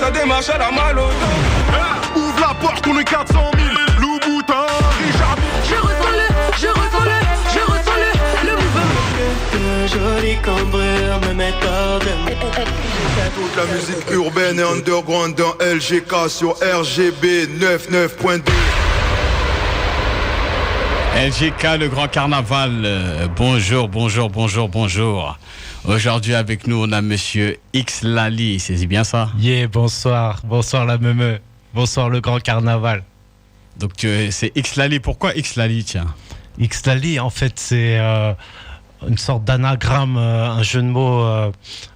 ça démarche à la Maloto. Ouvre la porte, on est 400 000. Lou Boutin, Richard. Je ressens le mouvement. Joli cambrure, me méthode. Toute la musique urbaine et underground dans LGK sur RGB 99.2. LGK, le grand carnaval. Bonjour. Aujourd'hui avec nous, on a monsieur X Lali, c'est bien ça? Bonsoir la meumeu. Bonsoir le grand carnaval. Donc c'est X Lali, pourquoi X Lali, tiens? X Lali, en fait, c'est une sorte d'anagramme, un jeu de mots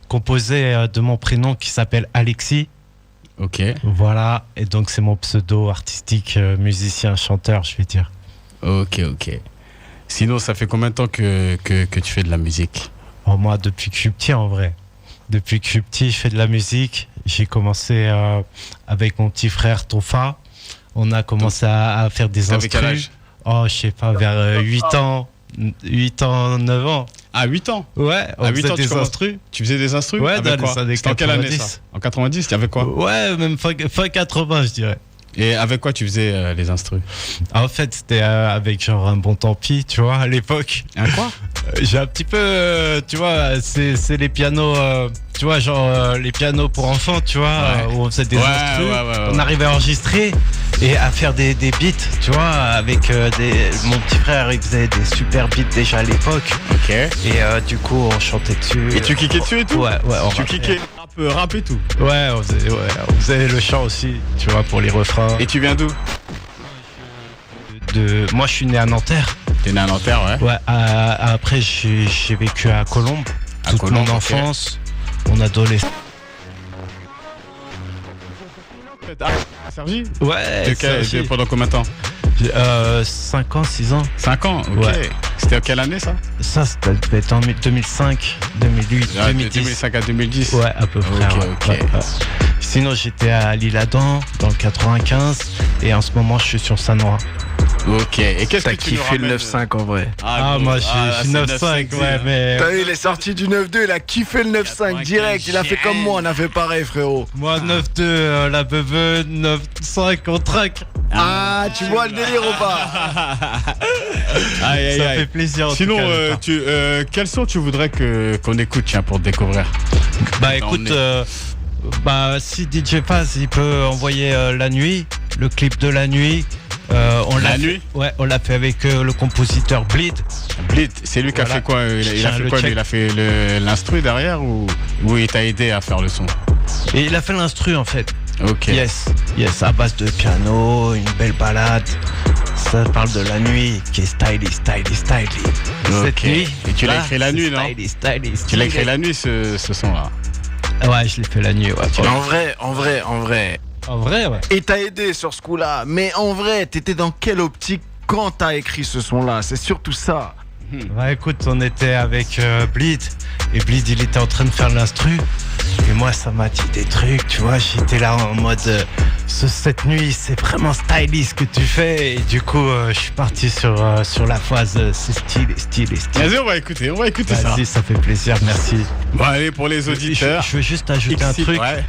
composé de mon prénom qui s'appelle Alexis. Ok. Voilà, et donc c'est mon pseudo artistique, musicien, chanteur, je vais dire. Ok. Sinon, ça fait combien de temps que tu fais de la musique? Moi, depuis que je suis petit, en vrai. Depuis que je suis petit, je fais de la musique. J'ai commencé avec mon petit frère Tofa. On a commencé à faire des instrus. Avec quel âge? Oh, je sais pas, vers 8 ans, 9 ans. Ah, 8 ans? Ouais, on à 8 faisait ans, des instrus. Tu faisais des instrus? Ouais, avec dans quoi? les années 90. C'était en quelle année, ça? En 90, il y avait quoi? Ouais, même fin 80, je dirais. Et avec quoi tu faisais les instrus? En fait, c'était avec genre un bon tant pis, tu vois, à l'époque. Un quoi? J'ai un petit peu, tu vois, c'est les pianos, tu vois, genre les pianos pour enfants, tu vois, où on faisait des instrus. On arrivait à enregistrer et à faire des beats, tu vois, avec mon petit frère, il faisait des super beats déjà à l'époque. Ok. Et du coup, on chantait dessus. Et tu kickais dessus et tout? Ouais. Tu kickais rap et tout? Ouais, on faisait le chant aussi, tu vois, pour les refrains. Et tu viens d'où? Moi, je suis né à Nanterre. T'es né à Nanterre, ouais? Ouais, après, j'ai vécu à Colombes toute mon enfance, mon adolescence. Sergi? Ouais, Sergi. Pendant combien de temps? 5 ans, 6 ans. 5 ans, ok. Ouais. C'était en quelle année ça? Ça, c'était en 2005, 2008, 2010. 2005 à 2010? Ouais, à peu près. Ok. Ouais. Sinon, j'étais à l'Isle-Adam, dans le 95, et en ce moment, je suis sur Sanois. Ok, et qu'est-ce que tu kiffé le 9.5 en vrai? Moi, je suis 9.5, ouais, mais... T'as vu, il est sorti du 9.2, il a kiffé le 9.5 direct, il a fait comme moi, on a fait pareil, frérot. Moi, 9.2, la beuve, 9.5, on traque. Ah, tu vois le délire ou pas? Ça fait plaisir. Sinon, quel son tu voudrais qu'on écoute, tiens, pour te découvrir? Bah écoute, si DJ Faz, il peut envoyer La Nuit, le clip de La Nuit. Nuit? Ouais, on l'a fait avec le compositeur Bleed. Bleed, c'est lui qui a fait quoi? Il a fait quoi? Il a fait l'instru derrière ou il t'a aidé à faire le son? Et il a fait l'instru en fait. Ok. Yes, à base de piano, une belle balade. Ça parle de la nuit qui est styly. Cette nuit. Et tu l'as écrit la nuit, non? Styly. Tu l'as écrit la nuit ce son-là? Ouais, je l'ai fait la nuit, ouais. En vrai. En vrai, ouais. Et t'as aidé sur ce coup-là. Mais en vrai, t'étais dans quelle optique quand t'as écrit ce son-là? C'est surtout ça. Bah écoute, on était avec Bleed. Et Bleed, il était en train de faire l'instru. Et moi, ça m'a dit des trucs, tu vois. J'étais là en mode... cette nuit, c'est vraiment styliste ce que tu fais. Et du coup, je suis parti sur la phase. C'est stylé. Vas-y, on va écouter ça. Vas-y, ça fait plaisir, merci. Bon, allez, pour les auditeurs. Je veux juste ajouter un truc. Ouais.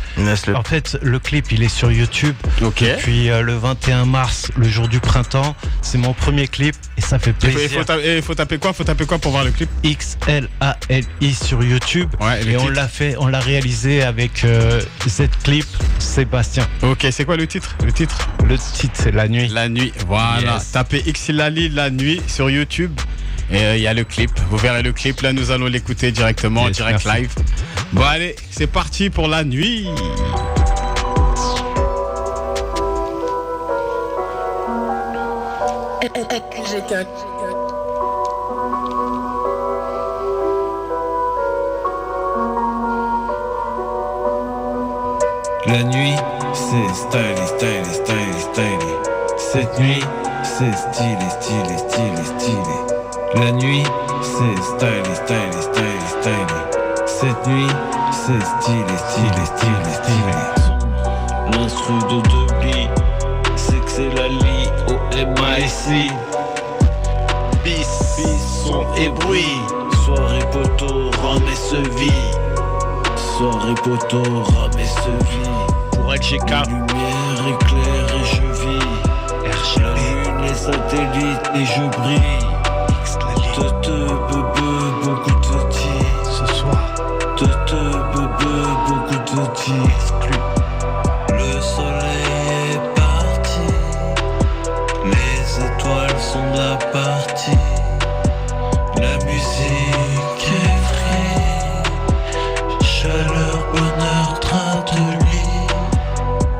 En fait, le clip, il est sur YouTube. Ok. Depuis le 21 mars, le jour du printemps. C'est mon premier clip et ça fait plaisir. Il faut taper quoi? Pour voir le clip? XLALI sur YouTube. Ouais, et on l'a réalisé avec Z-Clip Sébastien. Ok, c'est quoi le titre? Le titre, c'est La Nuit. La Nuit, voilà. Yes. Tapez XLALI La Nuit sur YouTube. Et il y a le clip. Vous verrez le clip. Là, nous allons l'écouter directement en direct live. Bon, allez, c'est parti pour La Nuit. La nuit, c'est styly. Cette nuit, c'est stylé. La nuit, c'est styly. Cette nuit, c'est stylé. L'instru de Debly, c'est que c'est la lie au MIC. Bis, son et bruit. Soirée poteau, rame et se vit. Soirée poteau, rame et se vit. Pour Yo, LGK. La lumière éclaire et je vis. J'allume les satellites et je brille. Beaucoup de tea. Ce soir. Beaucoup de tea. Le soleil est parti. Les étoiles sont de la partie. La musique est free. Chaleur, bonheur, train de lit.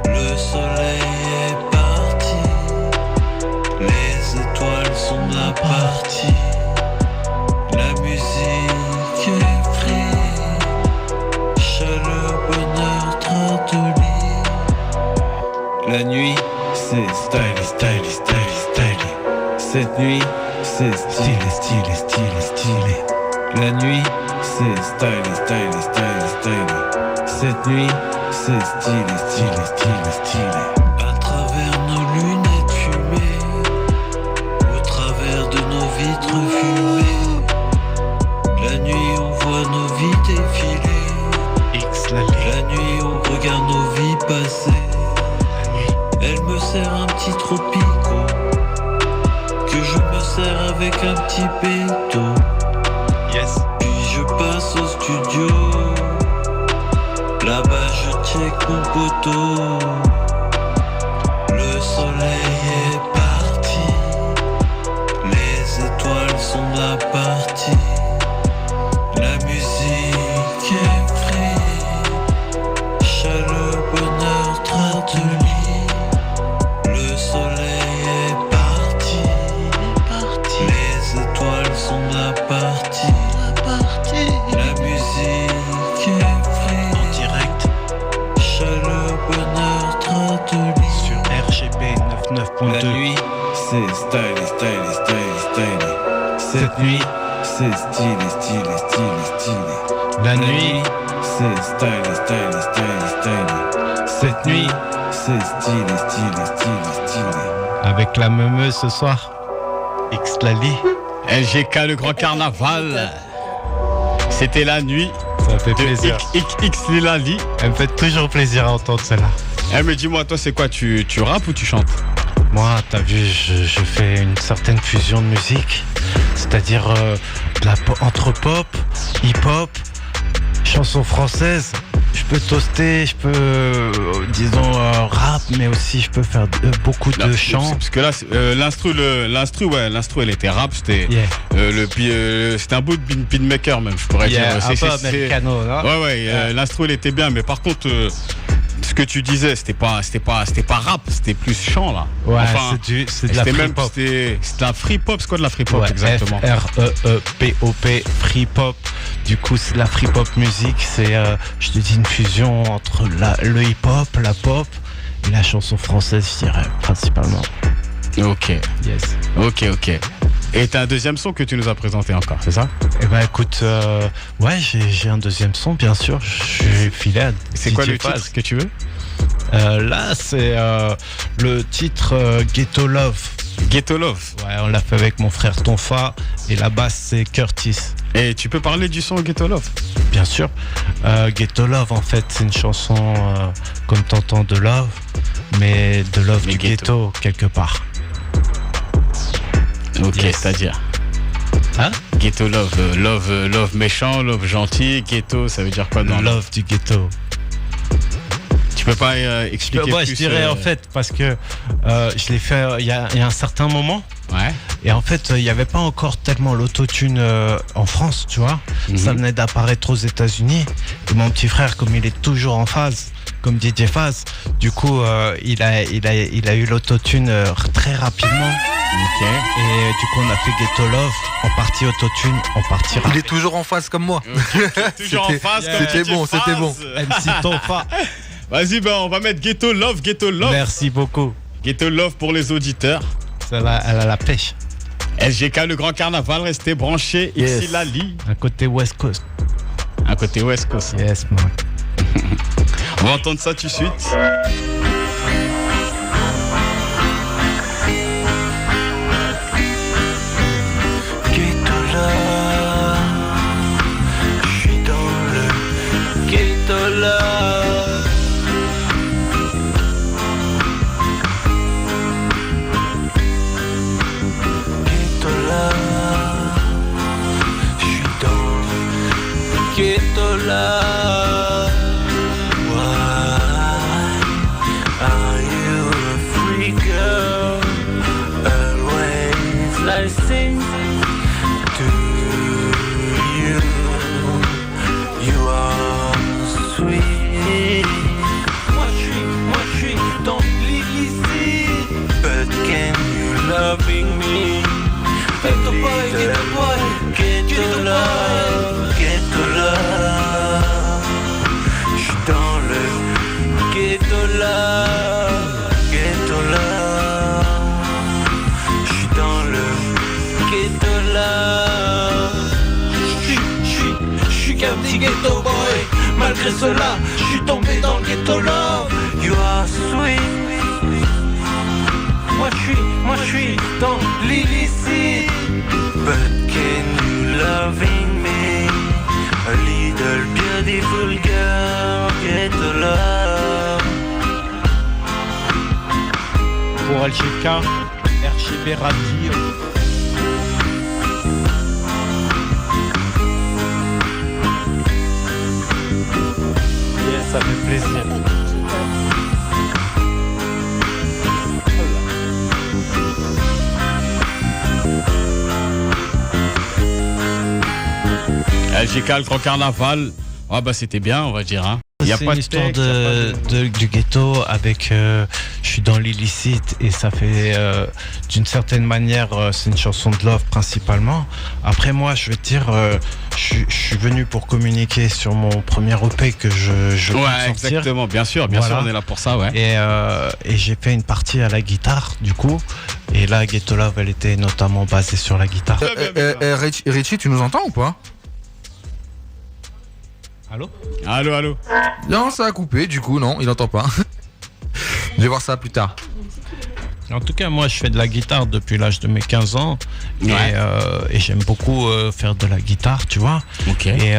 Le soleil est parti. Les étoiles sont de la partie. La musique est free. Chaleur, bonheur, train de lit. La nuit, c'est stylé, stylé, stylé, stylé. Cette nuit, c'est stylé, stylé, stylé, stylé. La nuit, c'est stylé, stylé, stylé, stylé. Cette nuit, c'est stylé, stylé, stylé, stylé. À travers nos lunettes fumées, au travers de nos vitres fumées, la nuit on voit nos vies défiler. La nuit on regarde nos vies passer. Elle me sert un petit tropico, que je me sers avec un petit péto. Yes. Puis je passe au studio. Là-bas je check mon poteau. Le soleil est parti. Les étoiles sont de la partie. La musique est free. Chaleur, bonheur, train de lit. Le soleil est parti. Les étoiles sont de la partie. La musique est free. En direct Chaleur, bonheur, train de lit. sur RGB La 99.2. nuit, c'est stylé, stylé, stylé, stylé. Cette nuit, c'est stylé, stylé, stylé, stylé. La nuit, c'est stylé, stylé, stylé, stylé. Cette nuit, c'est stylé, stylé, stylé, stylé. avec la meumeuse ce soir. X Lali. LGK, le grand carnaval. C'était la nuit Ça fait de plaisir. X Lilali. Elle me fait toujours plaisir à entendre celle-là. Eh mais dis-moi, toi c'est quoi, tu rappes ou tu chantes? Moi, t'as vu, je fais une certaine fusion de musique, c'est-à-dire entre pop, hip-hop, chansons françaises. Je peux toaster, je peux, disons, rap, mais aussi je peux faire beaucoup de chants. Parce que là, l'instru, elle était rap, c'était Yeah. c'était un bout de beatmaker même, je pourrais dire. Un peu americano, non? Ouais, l'instru, elle était bien, mais par contre, ce que tu disais, c'était pas rap, c'était plus chant là. Ouais, Enfin, c'est de la c'était free même, pop. c'était de la free pop. C'est quoi de la free pop Ouais, exactement? F-R-E-E-P-O-P, free pop. Du coup, c'est la free pop musique. C'est, je te dis, une fusion entre le hip hop, la pop et la chanson française, je dirais, principalement. Ok, Yes. ok. Et t'as un deuxième son que tu nous as présenté encore, c'est ça? Eh ben, écoute, ouais, j'ai un deuxième son, bien sûr. Je suis filé à C'est quoi DJ le Faz. titre que tu veux? Là, c'est le titre Ghetto Love. Ghetto Love. Ouais, on l'a fait avec mon frère Tonfa. Et la basse, c'est Curtis. Et tu peux parler du son Ghetto Love? Bien sûr. Ghetto Love, en fait, c'est une chanson comme t'entends de love, mais de love Mais du ghetto, quelque part. Ok, Yes. c'est-à-dire Hein? Ghetto Love, love méchant, love gentil, ghetto, ça veut dire quoi dans Love du ghetto. Tu peux pas expliquer Moi, plus je dirais en fait, parce que je l'ai fait il y a un certain moment. Ouais. Et en fait, il n'y avait pas encore tellement l'autotune en France, tu vois. Ça venait d'apparaître aux États-Unis. Et mon petit frère, comme il est toujours en phase, comme DJ Faz, du coup, il a eu l'autotune très rapidement. Ok. Et du coup, on a fait Ghetto Love, en partie autotune, en partie rap. Il est toujours en face comme moi. Toujours en C'était- face. comme c'était DJ bon, c'était Faz. bon. MC Tonfa. Vas-y, ben on va mettre Ghetto Love, Ghetto Love. Merci beaucoup. Ghetto Love pour les auditeurs. Celle-là, elle a la pêche. SGK, le grand carnaval, restez branchés. Yes. Ici, Lali. Un côté West Coast. Un côté West Coast. Yes, man. On va entendre ça tout de suite. Ghetto Love, je suis dans le Ghetto Love. ghetto love. Why are you a free girl? Always listening to you. You are sweet. Moi je suis dans l'illicite. But can you loving me? Ghetto boy, ghetto boy, ghetto love, ghetto love. J'suis dans le ghetto love, ghetto love. J'suis dans le ghetto love. J'suis qu'un petit ghetto boy. Malgré cela, j'suis tombé dans le ghetto love. You are sweet. Moi je suis dans l'illicite. But can you loving me? A little beautiful girl, get a love. Pour LGK, RGB Radio. Yes, ça fait plaisir. LGK, le grand carnaval. Ah bah c'était bien, on va dire. Hein. Y a C'est pas une de histoire texte, du ghetto avec je suis dans l'illicite et ça fait d'une certaine manière c'est une chanson de love principalement. Après moi je vais te dire je suis venu pour communiquer sur mon premier EP que je Ouais, compte sortir. exactement, bien sûr, on est là pour ça, ouais. Et j'ai fait une partie à la guitare du coup et là Ghetto Love elle était notamment basée sur la guitare. Richie, tu nous entends ou pas? Allô. Non, ça a coupé, du coup, non, il entend pas. Je vais voir ça plus tard. En tout cas, moi, je fais de la guitare depuis l'âge de mes 15 ans. Ouais. Et j'aime beaucoup faire de la guitare, tu vois. Ok. Et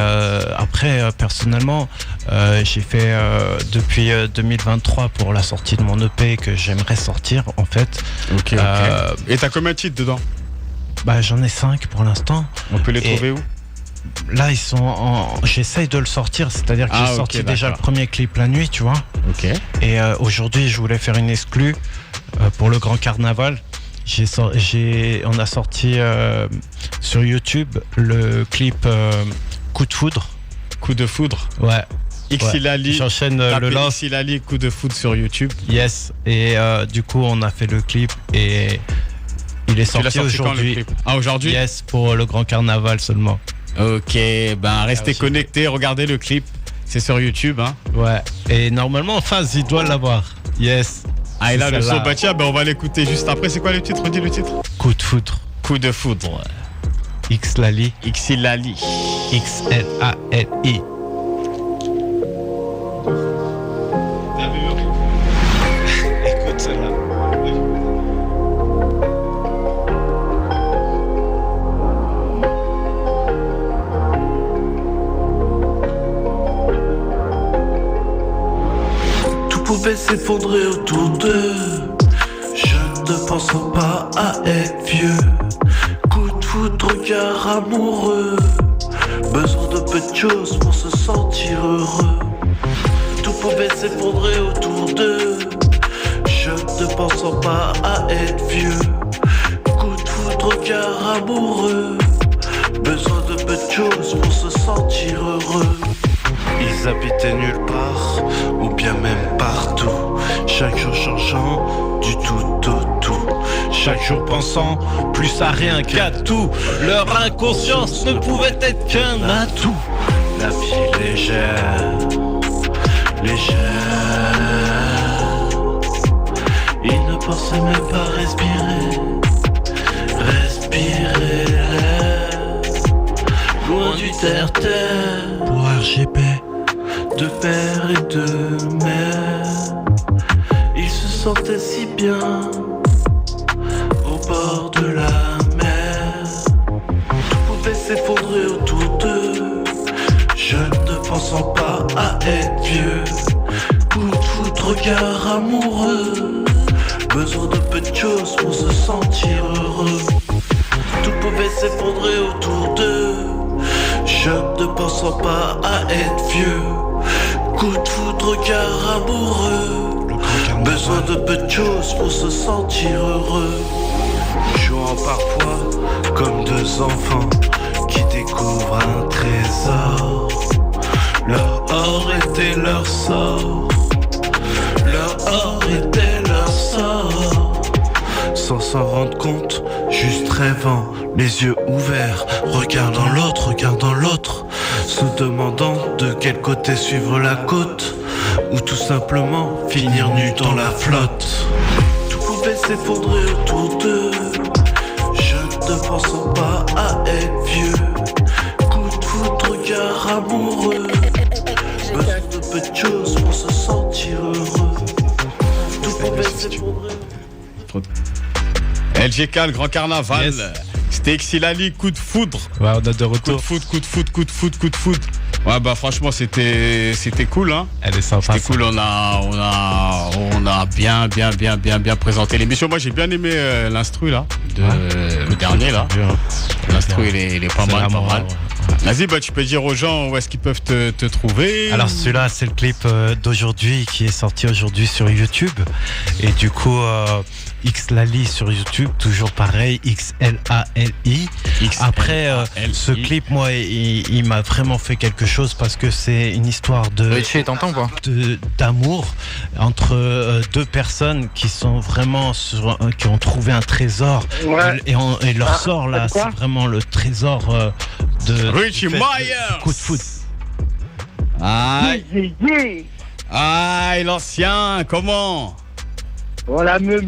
après, personnellement, j'ai fait depuis 2023 pour la sortie de mon EP que j'aimerais sortir, en fait. Ok. Et t'as combien de titres dedans? Bah, j'en ai 5 pour l'instant. On peut les trouver où? Là, ils sont j'essaye de le sortir, c'est-à-dire que j'ai sorti déjà le premier clip la nuit, tu vois. Ok. Et aujourd'hui, je voulais faire une exclue pour le grand carnaval. On a sorti sur YouTube le clip Coup de foudre. Coup de foudre. Ouais. Xilali. J'enchaîne le love. Xilali, coup de foudre sur YouTube. Yes. Et du coup, on a fait le clip et il est sorti aujourd'hui. Ah, aujourd'hui? Yes, pour le grand carnaval seulement. Ok, ben restez connectés, regardez le clip. C'est sur YouTube, hein. Ouais. Et normalement, en face, il doit l'avoir. Yes. Ah, et là, le son, bah tiens, ben on va l'écouter juste après. C'est quoi le titre? Redis le titre. Coup de foudre. Coup de foudre. Xilali. Xilali. Xlali. Écoute celle-là. Tout pouvait s'effondrer autour d'eux. Je ne pensant pas à être vieux. Coup de foudre, regard amoureux. Besoin de peu de choses pour se sentir heureux. Tout pouvait s'effondrer autour d'eux. Je ne pensant pas à être vieux. Coup de foudre, regard amoureux. Besoin de peu de choses pour se sentir heureux. Ils habitaient nulle part, ou bien même partout. Chaque jour changeant du tout au tout. Chaque jour pensant plus à rien qu'à tout. Leur inconscience ne pouvait être qu'un atout. La vie légère, légère. Ils ne pensaient même pas respirer. Respirer l'air. Loin du terre-terre. Pour RGB. De père et de mère. Ils se sentaient si bien au bord de la mer. Tout pouvait s'effondrer autour d'eux. Je ne pensant pas à être vieux. Coup de foudre, regard amoureux. Besoin de peu de choses pour se sentir heureux. Tout pouvait s'effondrer autour d'eux. Je ne pense pas à être vieux. Coup de foudre, regard amoureux. Besoin de peu de choses pour se sentir heureux. Jouant parfois comme deux enfants qui découvrent un trésor. Leur or était leur sort. Leur or était leur sort. Sans s'en rendre compte, juste rêvant, les yeux ouverts, regardant l'autre, se demandant de quel côté suivre la côte, ou tout simplement finir nu dans la flotte. Tout pouvait s'effondrer autour d'eux. Je ne pense pas à être vieux. Coup de foudre, regard amoureux. Besoin de peu de choses pour se sentir heureux. Tout pouvait s'effondrer. LGK, le grand carnaval. Yes. C'était Exilali, coup de foudre. Ouais, on a de Coup de retour. foudre. Ouais, bah franchement, c'était cool, hein. Elle est sympa. C'était cool, on a bien présenté l'émission. Moi, j'ai bien aimé l'instru, là, le dernier, là. L'instru, il est pas mal. Vas-y, bah, tu peux dire aux gens où est-ce qu'ils peuvent te trouver. Alors celui-là, c'est le clip d'aujourd'hui qui est sorti aujourd'hui sur YouTube. Et du coup, Xlali sur YouTube, toujours pareil, XLALI. Après, ce clip, moi, il m'a vraiment fait quelque chose parce que c'est une histoire Richie, t'entends ou pas? d'amour entre deux personnes qui sont vraiment qui ont trouvé un trésor. Ouais. Et leur sort là, c'est quoi c'est vraiment le trésor de Richie du fait Myers. coup de foot. Aïe, Yeah. aïe, l'ancien, comment? Voilà, me.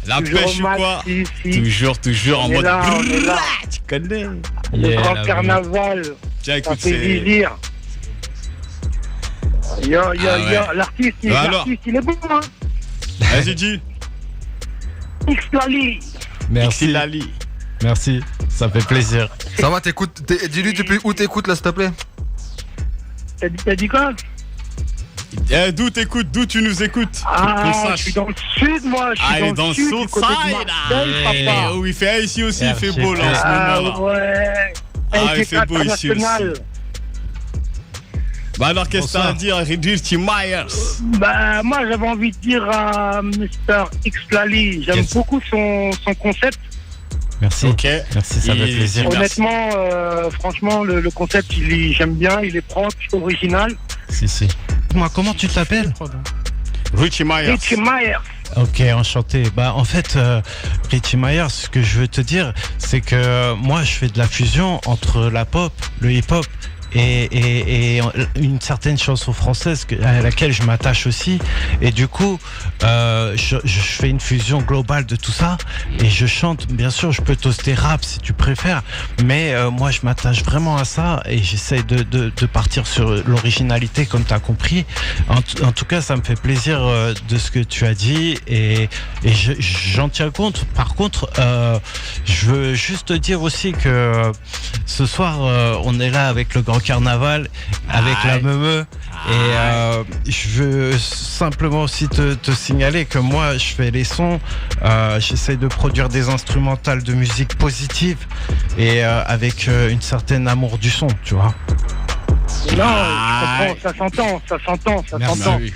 La Toujours pêche ou Max quoi? ici. Toujours en On est mode. là, on est là. Tu connais? Le Yeah, grand là, carnaval. Tiens, Ça écoute, fait c'est. plaisir. Yo, ouais. l'artiste, Alors il est bon, hein. Vas-y, dis. Xlali. Merci, Exilali. merci, ça fait plaisir. Ça va, dis-lui où t'écoutes là, s'il te plaît. T'as dit quoi? D'où tu nous écoutes? Ah, Qu'on je sache. suis dans le sud, moi. Je suis Ah, il est dans dans le sud, le du côté de side, Marseille, papa. Oh, il fait ici aussi, il fait beau là en ce Ah, moment là. ouais. Ah, il LGK fait beau ici international. Bah alors qu'est-ce que t'as à Bonsoir. dire, Richie Myers? Bah, moi, j'avais envie de dire à Mr. Xlali, j'aime Yes. beaucoup son concept. Merci. Ok. Merci, ça fait Il- plaisir. Merci. Honnêtement, franchement, le concept, j'aime bien, il est propre, original. Si. Moi, comment tu t'appelles? Richie Myers. Richie Myers. Ok, enchanté. Bah, en fait, Richie Myers, ce que je veux te dire, c'est que moi, je fais de la fusion entre la pop, le hip-hop et une certaine chanson française à laquelle je m'attache aussi. Et du coup, je fais une fusion globale de tout ça et je chante. Bien sûr, je peux toaster rap si tu préfères, mais moi, je m'attache vraiment à ça et j'essaie de partir sur l'originalité, comme tu as compris. En tout cas, ça me fait plaisir de ce que tu as dit et j'en tiens compte. Par contre, je veux juste te dire aussi que ce soir, on est là avec le grand carnaval, avec la Meumeu. Et je veux simplement aussi te signaler que moi, je fais les sons, j'essaie de produire des instrumentales de musique positive et avec une certaine amour du son, tu vois. Non, je comprends, ça s'entend. Oui.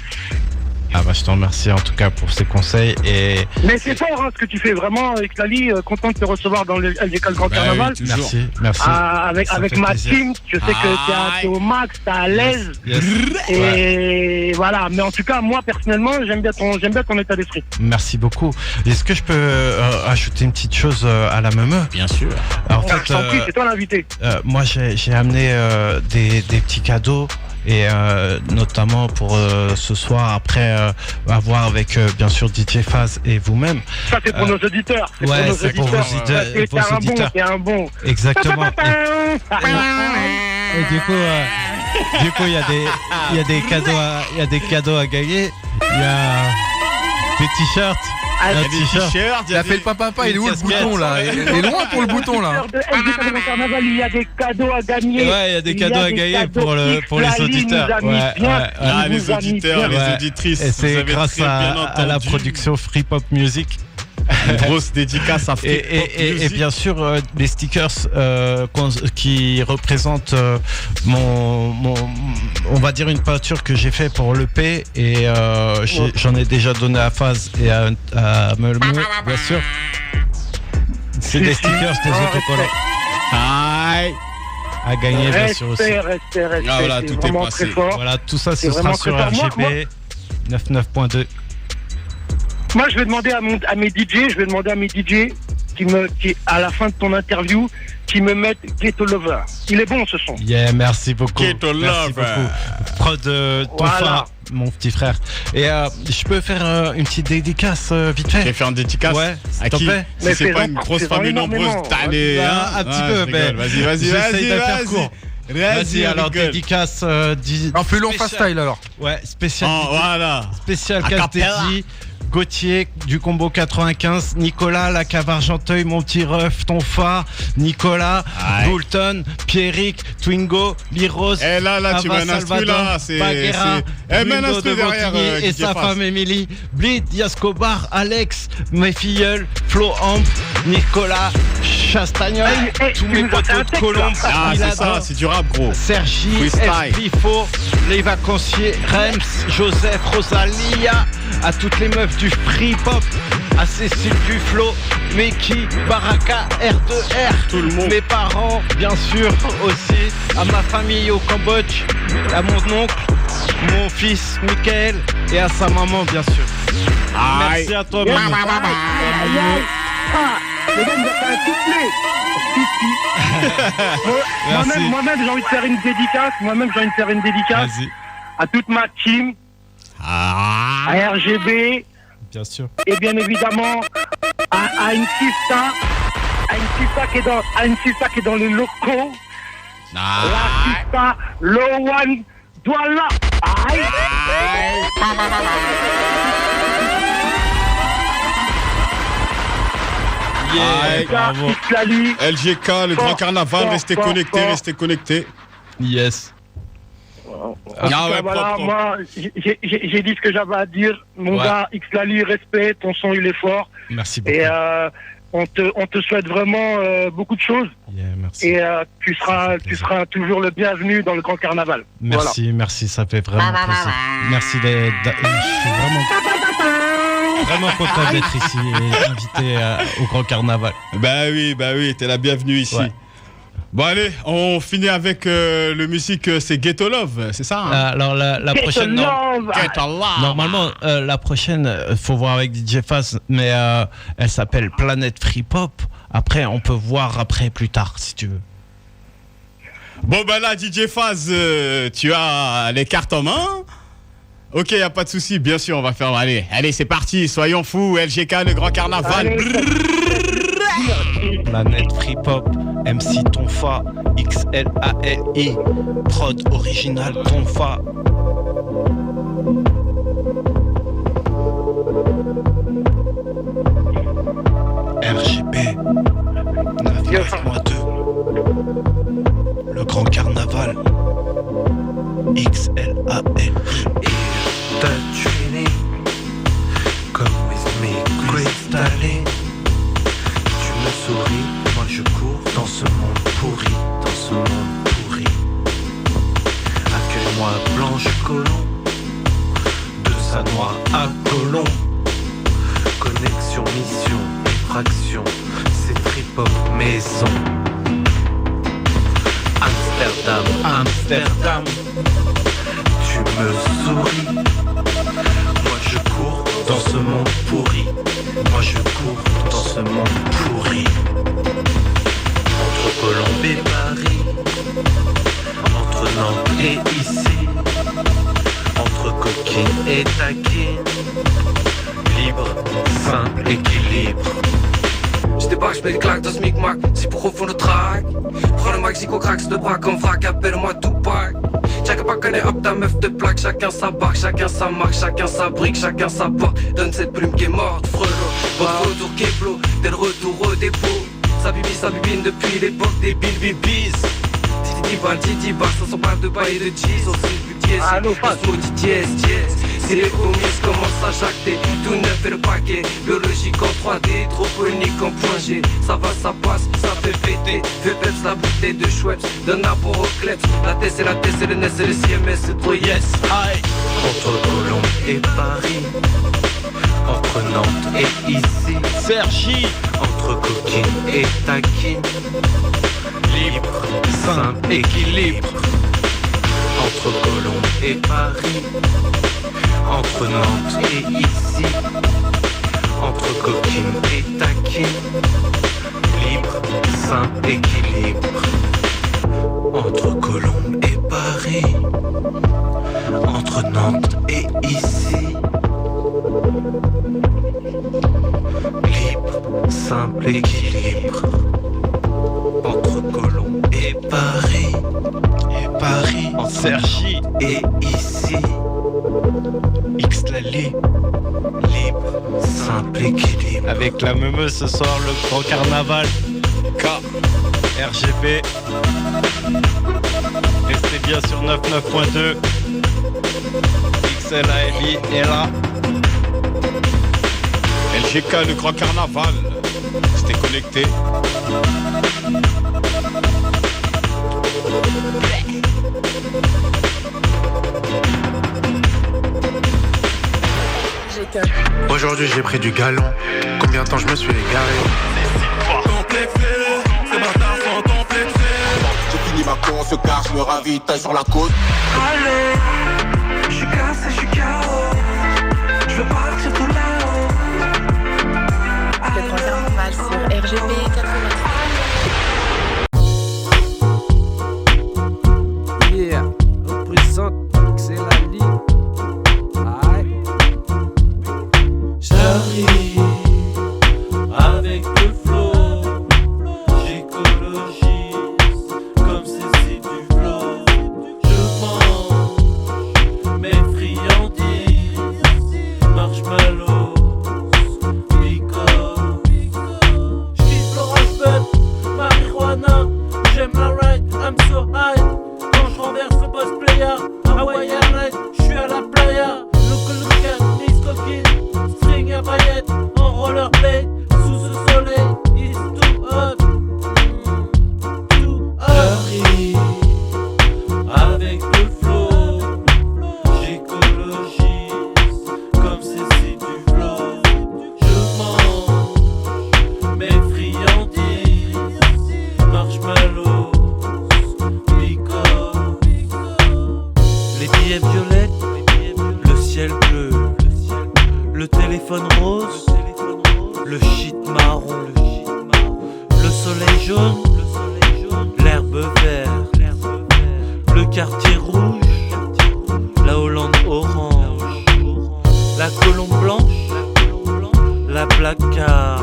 Ah bah je t'en remercie en tout cas pour ces conseils et Mais c'est fort hein, ce que tu fais vraiment avec Lali, content de te recevoir dans le LGK le Grand Bah Carnaval. oui, toujours. merci. Avec Ça fait ma plaisir. team, je sais que t'es au max, t'es à l'aise. Yes. Et voilà, mais en tout cas, moi personnellement, j'aime bien ton état d'esprit. Merci beaucoup. Est-ce que je peux ajouter une petite chose à la Meumeu? Bien sûr. En Je fait, t'en prie, c'est toi l'invité. moi j'ai amené des petits cadeaux et notamment pour ce soir après avoir avec bien sûr DJ Faz et vous-même. Ça c'est pour nos auditeurs. C'est ouais, pour nos c'est pour auditeurs. vos Parce que vos auditeurs. T'es un bon. Exactement. Et du coup, il y a des cadeaux à gagner. Il y a des t-shirts. Ah, Il y a Un des t-shirt. t-shirts, Il a fait le papa, il est où le casquette. bouton là? Il est loin pour le bouton là. De LGK Grand Carnaval, il y a des cadeaux à gagner. Ouais, il y a des Il y cadeaux a à des gagner cadeaux pour les Xlali auditeurs. nous a mis Ouais, bien. ouais. Ah, Il les nous a mis auditeurs, bien. les auditrices. Et vous c'est avez grâce très bien à la entendu. production Free Pop Music. Une grosse dédicace à Free Pop Et Music. bien sûr, les stickers qui représentent on va dire une peinture que j'ai fait pour l'EP et j'en ai déjà donné à Faz et à Melmo, bien sûr. C'est des stickers, des autocollants. Aïe. À gagner, bien sûr aussi. Respect. Ah, voilà, c'est tout est vraiment passé. très fort. Voilà, tout ça, C'est ce sera vraiment sur très fort. RGB 99.2. Moi, je vais demander à mes DJ, qui à la fin de ton interview, qui me mettent Ghetto Lover. Il est bon ce son. Yeah, merci beaucoup. Ghetto Merci Lover. beaucoup. Prod Tonfa, Voilà. mon petit frère. Et je peux faire une petite dédicace vite fait. Tu vas faire une dédicace Ouais, à s'il te qui plaît. Si Mais c'est pas fais-en- une grosse fais-en famille énormément. nombreuse d'années. Un petit peu, ben, Vas-y. j'essaye de faire court. Vas-y, alors rigole. dédicace En plus long fast style alors. Ouais, spécial Oh, voilà. spécial A casse cappella. dédié. Gauthier du combo 95, Nicolas, la cave Argenteuil, mon petit ref, Tonfa, Nicolas, Aïe. Boulton, Pierrick, Twingo, Liros, Eh là, tu Ava mets un instru Salvador, là. C'est. Baguera, Eh, mets un Twingo instru de derrière. Montigny et DJ sa Faz. femme Émilie, Bleed, Yascobar, Alex, mes filleuls, Flo Amp, Nicolas, Chastagnol, tous mes tu nous as fait un potos de texte, Colombe, Ah, c'est ça, Miladin, c'est du rap, gros. Sergi, Freestyle. Esplifo, les vacanciers, Rems, Joseph, Rosalia, à toutes les meufs du free pop, à Cécile Duflo, Meki, Baraka, R2R, Tout le monde. mes parents, bien sûr, aussi, à ma famille au Cambodge, à mon oncle, mon fils, Michael, et à sa maman, bien sûr. Aïe. Merci à toi, Manu. Le gars nous a fait un couplet. Merci. Moi-même, j'ai envie de faire une dédicace. Vas-y, À toute ma team, Ah. à RGB, bien sûr. et bien évidemment à une sista qui est dans les locaux. Ah. La sista Lowan Douala. Aïe. Aïe. Bravo. Lali. LGK, le grand carnaval, restez connectés. Yes. Ah ouais, Voilà, propre. moi, j'ai dit ce que j'avais à dire. Mon Ouais. gars, X-Lali, respect, ton son, il est fort. Merci beaucoup. Et on te souhaite vraiment beaucoup de choses. Yeah, merci. Et tu seras toujours le bienvenu dans le grand carnaval. Merci, ça fait vraiment plaisir. Merci je suis vraiment content d'être ici et invité au Grand Carnaval. Bah oui, t'es la bienvenue ici. Ouais. Bon allez, on finit avec le musique, c'est Ghetto Love, c'est ça hein? Alors la prochaine, Ghetto Love. normalement la prochaine, faut voir avec DJ Faz, mais elle s'appelle Planète Free Pop. Après, on peut voir après plus tard si tu veux. Bon bah là, DJ Faz, tu as les cartes en main. Ok, y a pas de souci, bien sûr, on va faire. Allez, c'est parti, soyons fous, LGK, le grand carnaval. Allez, Planète Free Pop, MC Tonfa, XLALI, prod original Tonfa. RGB 9.2, le grand carnaval. XLALI. Touch me, come with me, cristalline. Tu me souris, moi je cours dans ce monde pourri, Accueille-moi Blanche Colomb, de sa noix à Colomb. Connexion, mission, effraction, c'est trip-hop maison. Amsterdam, tu me souris. Moi je cours dans ce monde pourri. Entre Colombe et Paris, entre Nantes et ici, entre coquine et taquine, libre, simple, équilibre. Je débarque, je mets des claques dans ce micmac, c'est pour refondre le track. Prends le Mexico, craque de bras comme vrac, appelle-moi Tupac. Chacun pas connaît hop ta meuf de plaque, chacun sa barque, chacun sa marque, chacun sa brique, chacun sa porte. Donne cette plume qui est morte, frelot. Votre retour Keplo, dès le retour au dépôt. Sa bibine depuis l'époque des bilbibis. Titi ban, ça s'en parle de bail et de cheese. On s'est plus dièse, Allô, Faz. maudit dièse. Si les homies commencent à jacter, tout neuf et le paquet. Biologique en 3D, hydroponique en point G. Ça va, ça passe, ça fait péter. Fait peps la bouteille de Schweppes, donne un pour au kleps. La tête c'est la tête, c'est le NES, c'est le CMS, c'est trop yes. Aïe. Entre Colombes et Paris, entre Nantes et ici, Sergi, entre coquine et taquine, libre, simple, équilibre. Entre Colombes et Paris, entre Nantes et ici, entre coquine et taquine, libre, simple, équilibre. Entre Colombes et Paris, entre Nantes et ici, libre, simple, équilibre. Entre Colombes et Paris, en Sergi et ici, X-Lali, libre, simple, équilibre. avec la meumeuse ce soir, le grand carnaval K, RGB. Restez bien sur 99.2. XLALI est là. LGK, le grand carnaval. C'était connecté. Aujourd'hui j'ai pris du galon. Combien de temps je me suis égaré? Complexé, ces bâtards sont complexés. J'ai fini ma course car je me ravitaille sur la côte. Allez, je suis cassé, je suis KO. Je veux partir tout là-haut. Le grand carnaval sur RGB 93. Yeah, représente, c'est la ligne. Aïe. J'arrive avec le flow, j'écologise comme si c'est du flow. Je mange mes friandises, marshmallows, pico. J'kiffe l'orange bud, marijuana, j'aime la ride, I'm so high. Quand j'renverse le boss player, Hawaiian ride, j'suis à la playa. Look at this coquille, string à paillettes, en rollerblade, sous ce soleil, it's too hot, too hot. J'arrive avec le flow, j'écologise comme si c'est du flow. Je mange mes friandises, marshmallows, pico. Les billets violets, le ciel bleu, le téléphone rose, le shit marron, le soleil jaune, l'herbe verte, le quartier rouge, la Hollande orange, la colombe blanche, la placard,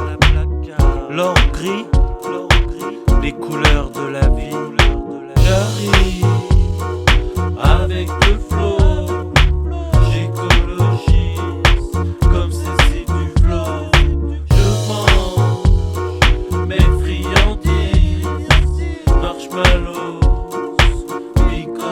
l'or gris, les couleurs de la vie. J'arrive avec le flow, j'écologise comme si c'est du flow. Je mange mes friandises, marshmallows, pico.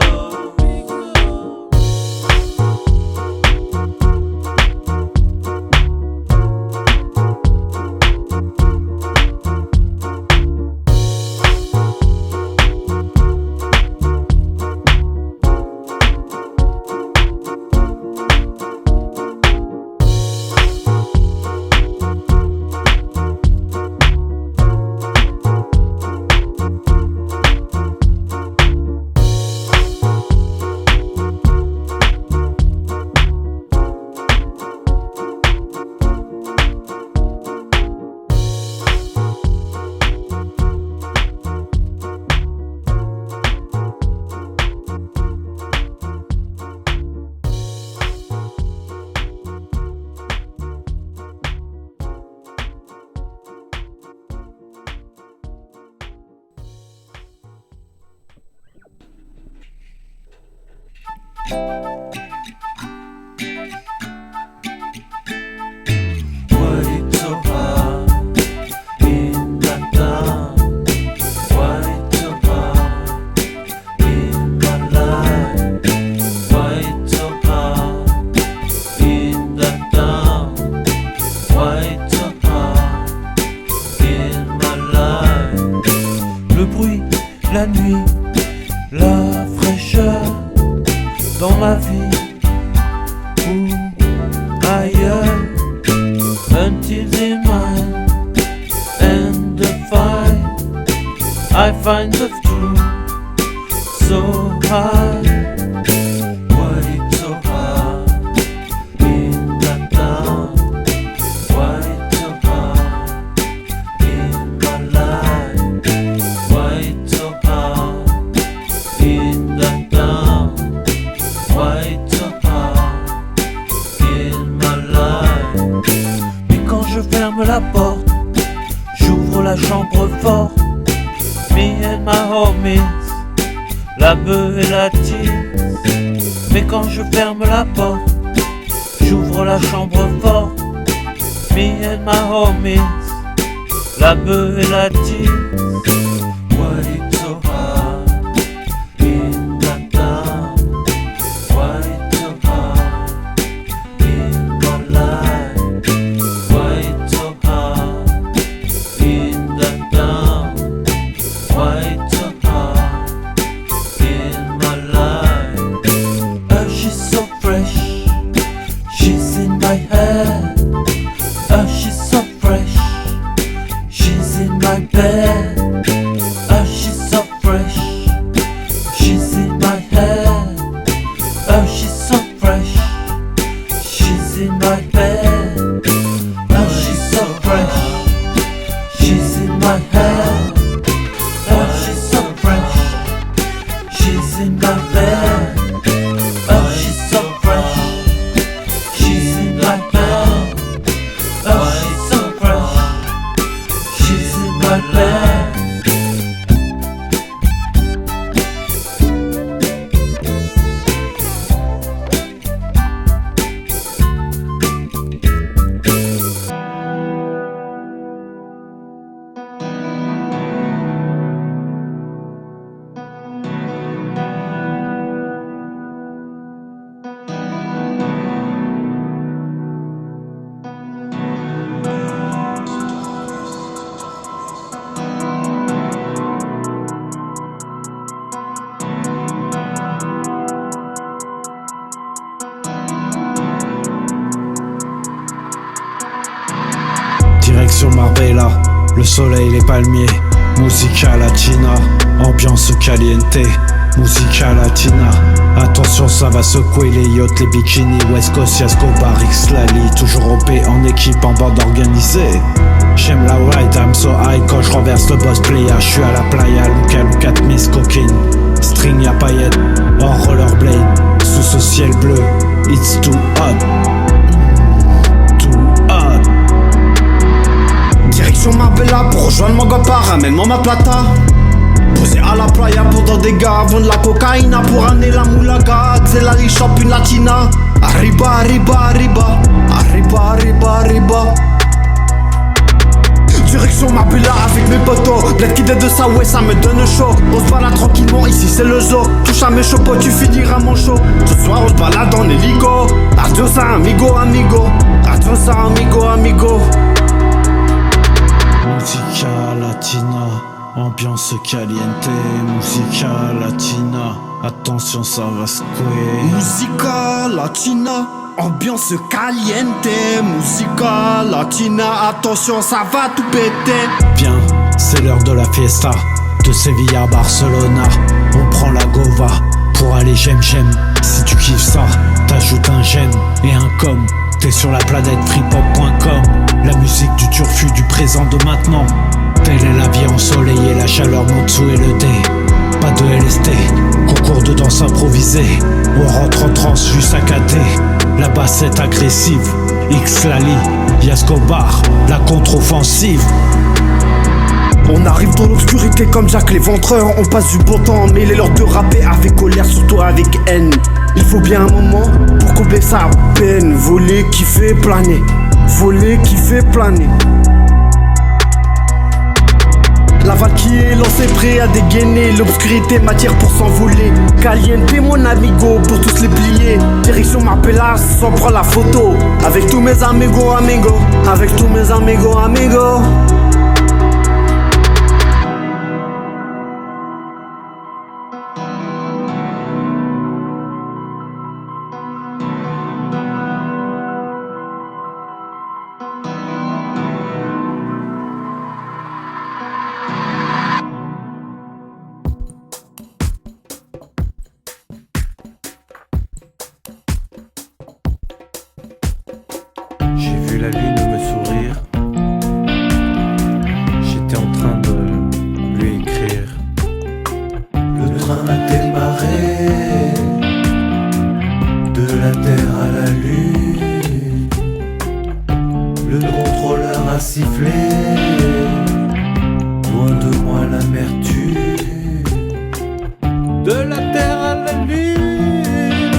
dans ma vie ou ailleurs, until the mind and the fight, I find the truth so high. Why it's so hard in that town? Why it's so hard in my life? Why it's so hard in that town? Why it's so hard in my life? Mais quand je ferme la porte, j'ouvre la chambre forte. Me and my homies, la beuh et la tisse. Mais quand je ferme la porte, j'ouvre la chambre forte. Me and my homies, la beuh et la tisse. Why it's so hard in that town? Why it's so hard in my life? Why it's so hard in that town? Why it's so hard in my life? She's so fresh, she's in my head. She's so fresh, she's in my bed. She's so fresh, she's in my head. She's so fresh, she's in my bed. She's so fresh, she's in my head. She's so fresh, she's in my bed. She's so fresh, she's in my bed. She's so fresh, she's in my bed. Direction Marbella, le soleil, les palmiers. Musica latina, ambiance caliente. Musica latina, attention ça va secouer les yachts, les bikinis. West Coast, Escobar, X-Lali. Toujours OP en équipe, en bande organisée. J'aime la ride, I'm so high. Quand je renverse le boss player, je suis à la playa. Luca, Luca, Miss Coquine. String à paillettes, en rollerblade. Sous ce ciel bleu, it's too hot. Direction Marbella pour rejoindre mon gapa, ramène-moi ma plata. Posé à la playa pour dans des gars, vendre la cocaïna pour amener la moulaga. Xelali chope une latina. Arriba, arriba, arriba. Arriba, arriba, arriba. Direction Marbella avec mes potos. Bled qui de ça, ouais, ça me donne chaud. On se balade tranquillement, ici c'est le zoo. Touche à mes chapeaux, tu finiras mon show. Ce soir on se balade en hélico. Adios amigo, amigo. Adios amigo, amigo. Musica latina, ambiance caliente. Musica latina, attention ça va secouer. Musica latina, ambiance caliente. Musica latina, attention ça va tout péter. Bien, c'est l'heure de la fiesta. De Séville à Barcelona, on prend la gova pour aller j'aime. Si tu kiffes ça, t'ajoutes un j'aime et un com. T'es sur la planète freepop.com. La musique du turfu du présent de maintenant. Telle est la vie ensoleillée, la chaleur monte sous et le dé. Pas de LSD, concours de danse improvisée. On rentre en transe juste à cater. La bassette agressive, X-Lali, Escobar, la contre-offensive. On arrive dans l'obscurité comme Jack l'Éventreur. On passe du bon temps, mais il est l'heure de rapper avec colère, surtout avec haine. Il faut bien un moment pour combler sa peine. Voler qui fait planer, voler qui fait planer. La vague qui est lancée, prêt à dégainer. L'obscurité m'attire pour s'envoler. Caliente mon amigo, pour tous les plier. Direction Marbella, sans prendre la photo. Avec tous mes amigos, amigos. Avec tous mes amigos, amigos. vu la lune me sourire. J'étais en train de lui écrire. Le train a démarré de la terre à la lune. Le contrôleur a sifflé. Loin de moi l'amertume. De la terre à la lune.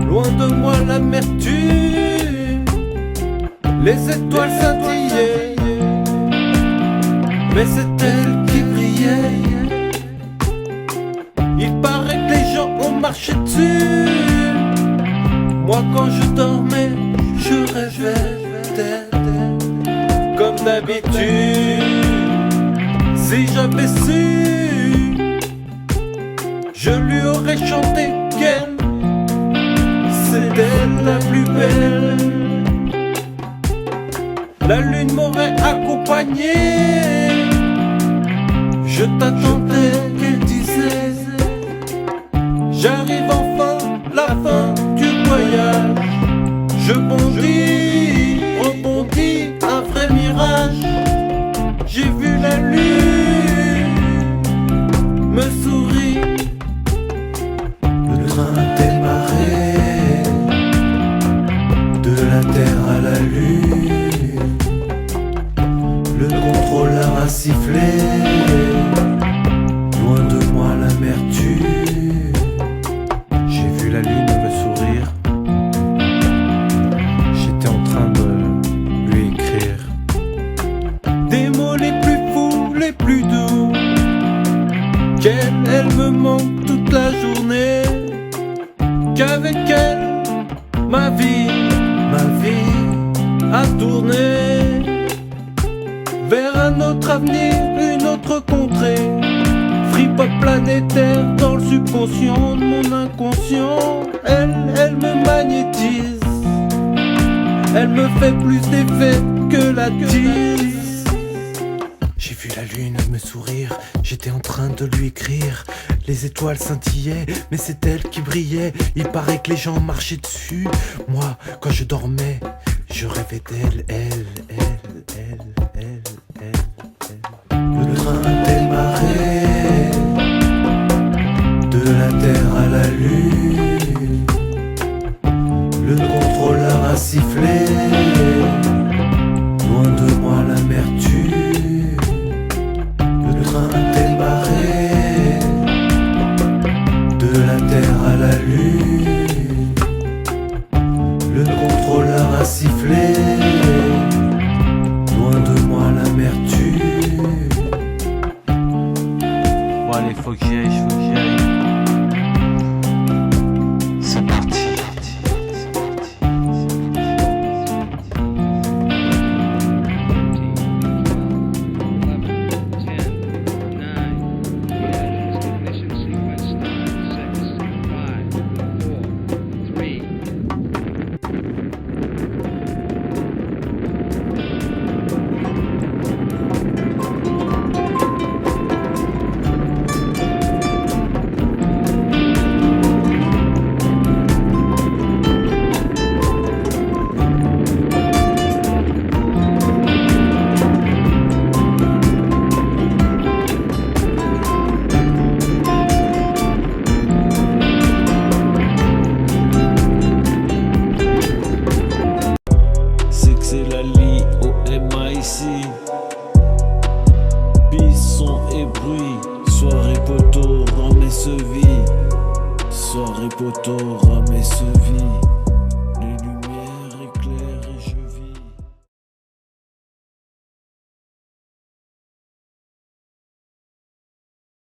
Loin de moi l'amertume. Les étoiles scintillaient, mais c'est elle qui brillait. Il paraît que les gens ont marché dessus. Moi quand je dormais, je rêvais d'elle. Comme d'habitude, si j'avais su, je lui aurais chanté qu'elle, c'est elle la plus belle. La lune m'aurait accompagné. Je t'attendais, qu'elle disait. J'arrive enfin, la fin du voyage. Je bondis, rebondis, un vrai mirage. J'ai vu la lune me sourit. Le train a démarré de la terre à la lune. Le contrôleur a sifflé. Loin de moi l'amertume. J'ai vu la lune me sourire. J'étais en train de lui écrire. Des mots les plus fous, les plus doux. Elle me manque toute la journée. Qu'avec elle, ma vie a tourné vers un autre avenir, une autre contrée. Free pop planétaire dans le subconscient de mon inconscient. Elle me magnétise. Elle me fait plus d'effet que la tise. J'ai vu la lune me sourire. J'étais en train de lui écrire. Les étoiles scintillaient, mais c'est elle qui brillait. Il paraît que les gens marchaient dessus. Moi, quand je dormais, je rêvais d'elle, elle. Le train a démarré de la terre à la lune. Le contrôleur a sifflé. Loin de moi l'amertume. Le train a démarré de la terre à la lune. Le contrôleur a sifflé.